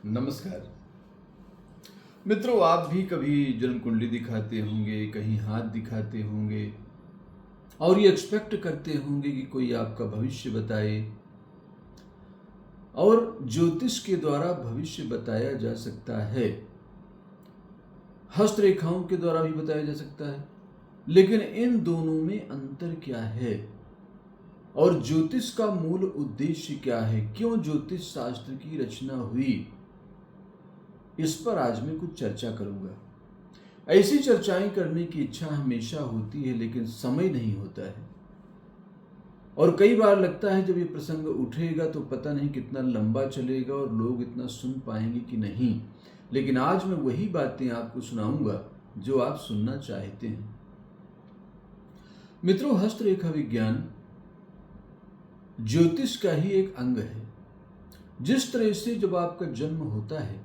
नमस्कार मित्रों, आप भी कभी जन्म कुंडली दिखाते होंगे, कहीं हाथ दिखाते होंगे और ये एक्सपेक्ट करते होंगे कि कोई आपका भविष्य बताए। और ज्योतिष के द्वारा भविष्य बताया जा सकता है, हस्तरेखाओं के द्वारा भी बताया जा सकता है, लेकिन इन दोनों में अंतर क्या है और ज्योतिष का मूल उद्देश्य क्या है, क्यों ज्योतिष शास्त्र की रचना हुई, इस पर आज मैं कुछ चर्चा करूंगा। ऐसी चर्चाएं करने की इच्छा हमेशा होती है, लेकिन समय नहीं होता है और कई बार लगता है जब ये प्रसंग उठेगा तो पता नहीं कितना लंबा चलेगा और लोग इतना सुन पाएंगे कि नहीं। लेकिन आज मैं वही बातें आपको सुनाऊंगा जो आप सुनना चाहते हैं। मित्रों, हस्तरेखा विज्ञान ज्योतिष का ही एक अंग है। जिस तरह से जब आपका जन्म होता है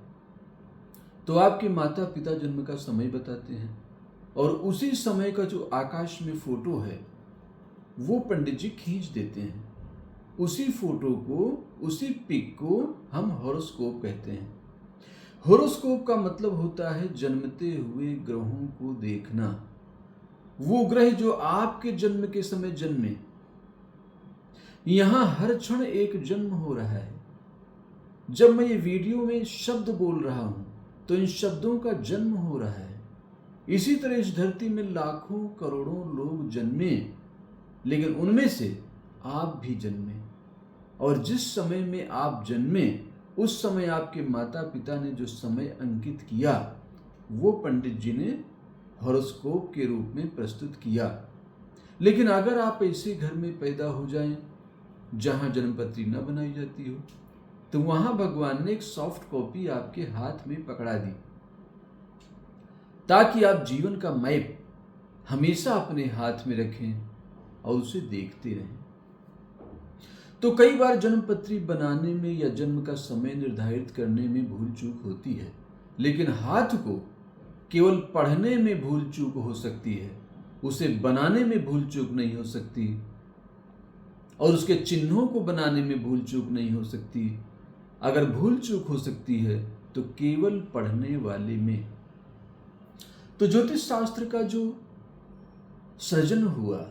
तो आपके माता पिता जन्म का समय बताते हैं और उसी समय का जो आकाश में फोटो है वो पंडित जी खींच देते हैं। उसी फोटो को, उसी पिक को हम हॉरोस्कोप कहते हैं। हॉरोस्कोप का मतलब होता है जन्मते हुए ग्रहों को देखना। वो ग्रह जो आपके जन्म के समय जन्मे, यहां हर क्षण एक जन्म हो रहा है। जब मैं ये वीडियो में शब्द बोल रहा हूं तो इन शब्दों का जन्म हो रहा है। इसी तरह इस धरती में लाखों करोड़ों लोग जन्मे, लेकिन उनमें से आप भी जन्मे और जिस समय में आप जन्मे उस समय आपके माता पिता ने जो समय अंकित किया वो पंडित जी ने हॉरोस्कोप के रूप में प्रस्तुत किया। लेकिन अगर आप ऐसे घर में पैदा हो जाएं जहां जन्मपत्री न बनाई जाती हो तो वहां भगवान ने एक सॉफ्ट कॉपी आपके हाथ में पकड़ा दी ताकि आप जीवन का मैप हमेशा अपने हाथ में रखें और उसे देखते रहें। तो कई बार जन्मपत्री बनाने में या जन्म का समय निर्धारित करने में भूल चूक होती है, लेकिन हाथ को केवल पढ़ने में भूल चूक हो सकती है, उसे बनाने में भूल चूक नहीं हो सकती और उसके चिन्हों को बनाने में भूल चूक नहीं हो सकती। अगर भूल चूक हो सकती है तो केवल पढ़ने वाले में। तो ज्योतिष शास्त्र का जो सृजन हुआ,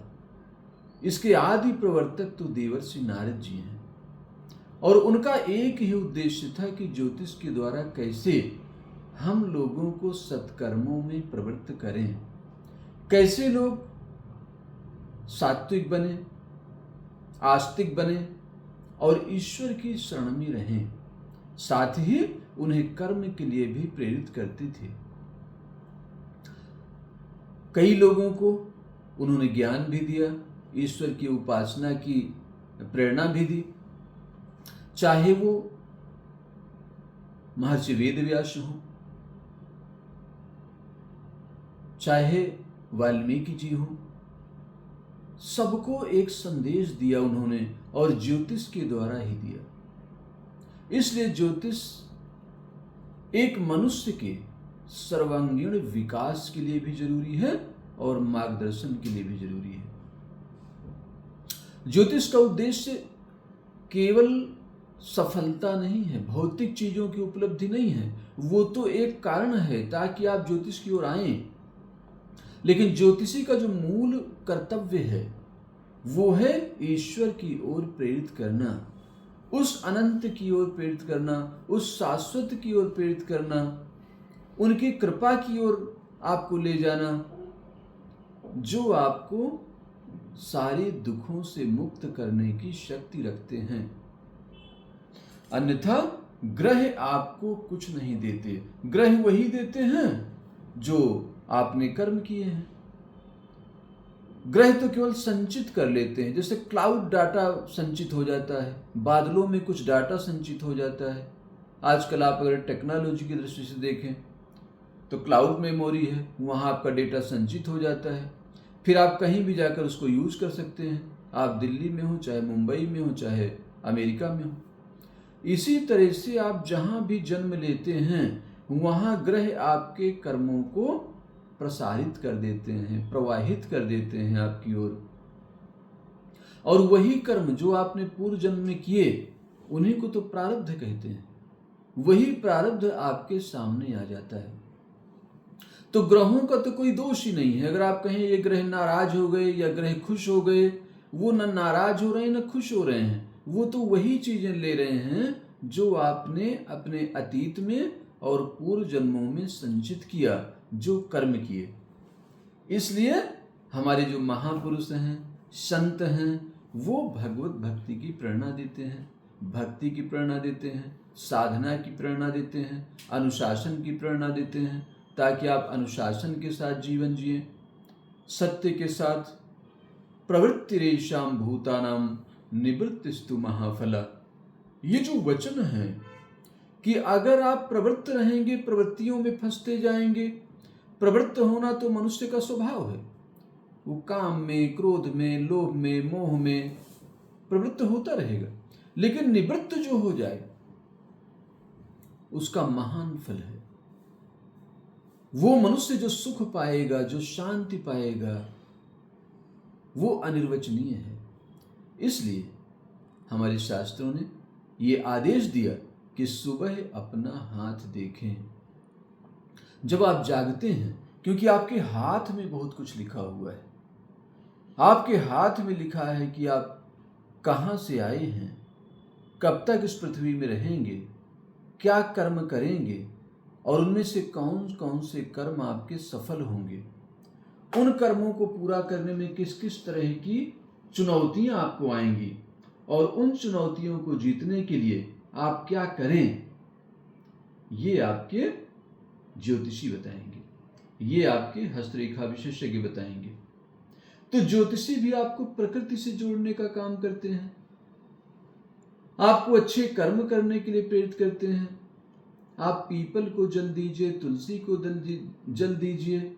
इसके आदि प्रवर्तक तो देवर्षि नारद जी हैं और उनका एक ही उद्देश्य था कि ज्योतिष के द्वारा कैसे हम लोगों को सत्कर्मों में प्रवृत्त करें, कैसे लोग सात्विक बने, आस्तिक बने और ईश्वर की शरण में रहें। साथ ही उन्हें कर्म के लिए भी प्रेरित करते थे। कई लोगों को उन्होंने ज्ञान भी दिया, ईश्वर की उपासना की प्रेरणा भी दी, चाहे वो महर्षि वेदव्यास हो, चाहे वाल्मीकि जी हो, सबको एक संदेश दिया उन्होंने और ज्योतिष के द्वारा ही दिया। इसलिए ज्योतिष एक मनुष्य के सर्वांगीण विकास के लिए भी जरूरी है और मार्गदर्शन के लिए भी जरूरी है। ज्योतिष का उद्देश्य केवल सफलता नहीं है, भौतिक चीजों की उपलब्धि नहीं है, वो तो एक कारण है ताकि आप ज्योतिष की ओर आएं। लेकिन ज्योतिषी का जो मूल कर्तव्य है वो है ईश्वर की ओर प्रेरित करना, उस अनंत की ओर प्रेरित करना, उस शाश्वत की ओर प्रेरित करना, उनकी कृपा की ओर आपको ले जाना, जो आपको सारे दुखों से मुक्त करने की शक्ति रखते हैं। अन्यथा ग्रह आपको कुछ नहीं देते, ग्रह वही देते हैं जो आपने कर्म किए हैं। ग्रह तो केवल संचित कर लेते हैं, जैसे क्लाउड डाटा संचित हो जाता है, बादलों में कुछ डाटा संचित हो जाता है। आजकल आप अगर टेक्नोलॉजी की दृष्टि से देखें तो क्लाउड मेमोरी है, वहाँ आपका डेटा संचित हो जाता है, फिर आप कहीं भी जाकर उसको यूज कर सकते हैं। आप दिल्ली में हो, चाहे मुंबई में हो, चाहे अमेरिका में हो। इसी तरह से आप जहाँ भी जन्म लेते हैं वहाँ ग्रह आपके कर्मों को प्रसारित कर देते हैं, प्रवाहित कर देते हैं आपकी ओर। और वही कर्म जो आपने पूर्व जन्म में किए उन्हीं को तो प्रारब्ध कहते हैं। वही प्रारब्ध आपके सामने आ जाता है। तो ग्रहों का तो कोई दोष ही नहीं है। अगर आप कहें ये ग्रह नाराज हो गए या ग्रह खुश हो गए, वो न नाराज हो रहे हैं न खुश हो रहे हैं, वो तो वही चीजें ले रहे हैं जो आपने अपने अतीत में और पूर्व जन्मों में संचित किया, जो कर्म किए। इसलिए हमारे जो महापुरुष हैं, संत हैं, वो भगवत भक्ति की प्रेरणा देते हैं, भक्ति की प्रेरणा देते हैं, साधना की प्रेरणा देते हैं, अनुशासन की प्रेरणा देते हैं, ताकि आप अनुशासन के साथ जीवन जिए, सत्य के साथ। प्रवृत्तिरेषां भूतानां निवृत्तिस्तु महाफला। ये जो वचन है कि अगर आप प्रवृत्त रहेंगे, प्रवृत्तियों में फंसते जाएंगे। प्रवृत्त होना तो मनुष्य का स्वभाव है। वो काम में, क्रोध में, लोभ में, मोह में प्रवृत्त होता रहेगा। लेकिन निवृत्त जो हो जाए उसका महान फल है। वो मनुष्य जो सुख पाएगा, जो शांति पाएगा, वो अनिर्वचनीय है। इसलिए हमारे शास्त्रों ने ये आदेश दिया कि सुबह अपना हाथ देखें जब आप जागते हैं, क्योंकि आपके हाथ में बहुत कुछ लिखा हुआ है। आपके हाथ में लिखा है कि आप कहाँ से आए हैं, कब तक इस पृथ्वी में रहेंगे, क्या कर्म करेंगे और उनमें से कौन कौन से कर्म आपके सफल होंगे। उन कर्मों को पूरा करने में किस किस तरह की चुनौतियां आपको आएंगी और उन चुनौतियों को जीतने के लिए आप क्या करें, ये आपके ज्योतिषी बताएंगे, ये आपके हस्तरेखा विशेषज्ञ बताएंगे। तो ज्योतिषी भी आपको प्रकृति से जोड़ने का काम करते हैं, आपको अच्छे कर्म करने के लिए प्रेरित करते हैं। आप पीपल को जल दीजिए, तुलसी को जल दीजिए,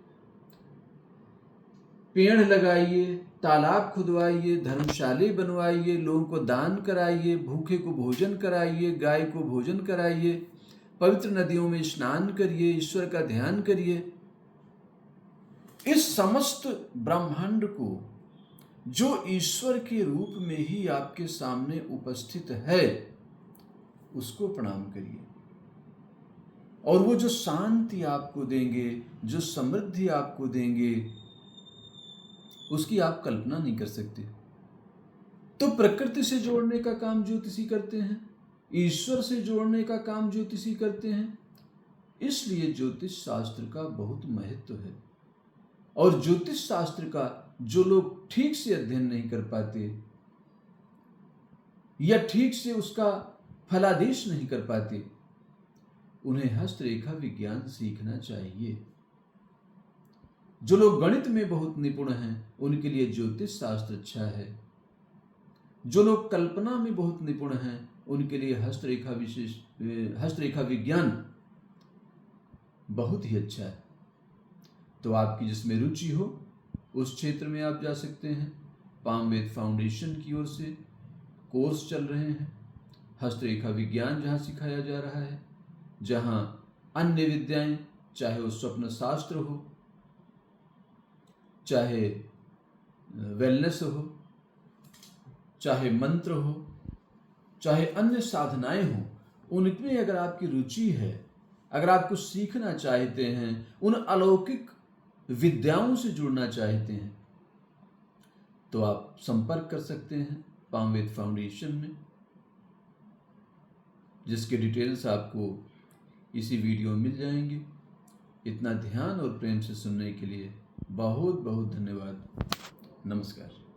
पेड़ लगाइए, तालाब खुदवाइए, धर्मशाले बनवाइए, लोगों को दान कराइए, भूखे को भोजन कराइए, गाय को भोजन कराइए, पवित्र नदियों में स्नान करिए, ईश्वर का ध्यान करिए। इस समस्त ब्रह्मांड को जो ईश्वर के रूप में ही आपके सामने उपस्थित है, उसको प्रणाम करिए। और वो जो शांति आपको देंगे, जो समृद्धि आपको देंगे, उसकी आप कल्पना नहीं कर सकते। तो प्रकृति से जोड़ने का काम ज्योतिषी करते हैं, ईश्वर से जोड़ने का काम ज्योतिषी करते हैं। इसलिए ज्योतिष शास्त्र का बहुत महत्व है। और ज्योतिष शास्त्र का जो लोग ठीक से अध्ययन नहीं कर पाते या ठीक से उसका फलादेश नहीं कर पाते, उन्हें हस्तरेखा विज्ञान सीखना चाहिए। जो लोग गणित में बहुत निपुण हैं, उनके लिए ज्योतिष शास्त्र अच्छा है। जो लोग कल्पना में बहुत निपुण हैं, उनके लिए हस्तरेखा विज्ञान बहुत ही अच्छा है। तो आपकी जिसमें रुचि हो उस क्षेत्र में आप जा सकते हैं। पामवेद फाउंडेशन की ओर से कोर्स चल रहे हैं। हस्तरेखा विज्ञान जहाँ सिखाया जा रहा है, जहाँ अन्य विद्याएं, चाहे वो स्वप्न शास्त्र हो, चाहे वेलनेस हो, चाहे मंत्र हो, चाहे अन्य साधनाएं हो, उनमें अगर आपकी रुचि है, अगर आप कुछ सीखना चाहते हैं, उन अलौकिक विद्याओं से जुड़ना चाहते हैं, तो आप संपर्क कर सकते हैं पामवेद फाउंडेशन में, जिसके डिटेल्स आपको इसी वीडियो में मिल जाएंगे। इतना ध्यान और प्रेम से सुनने के लिए बहुत बहुत धन्यवाद। नमस्कार।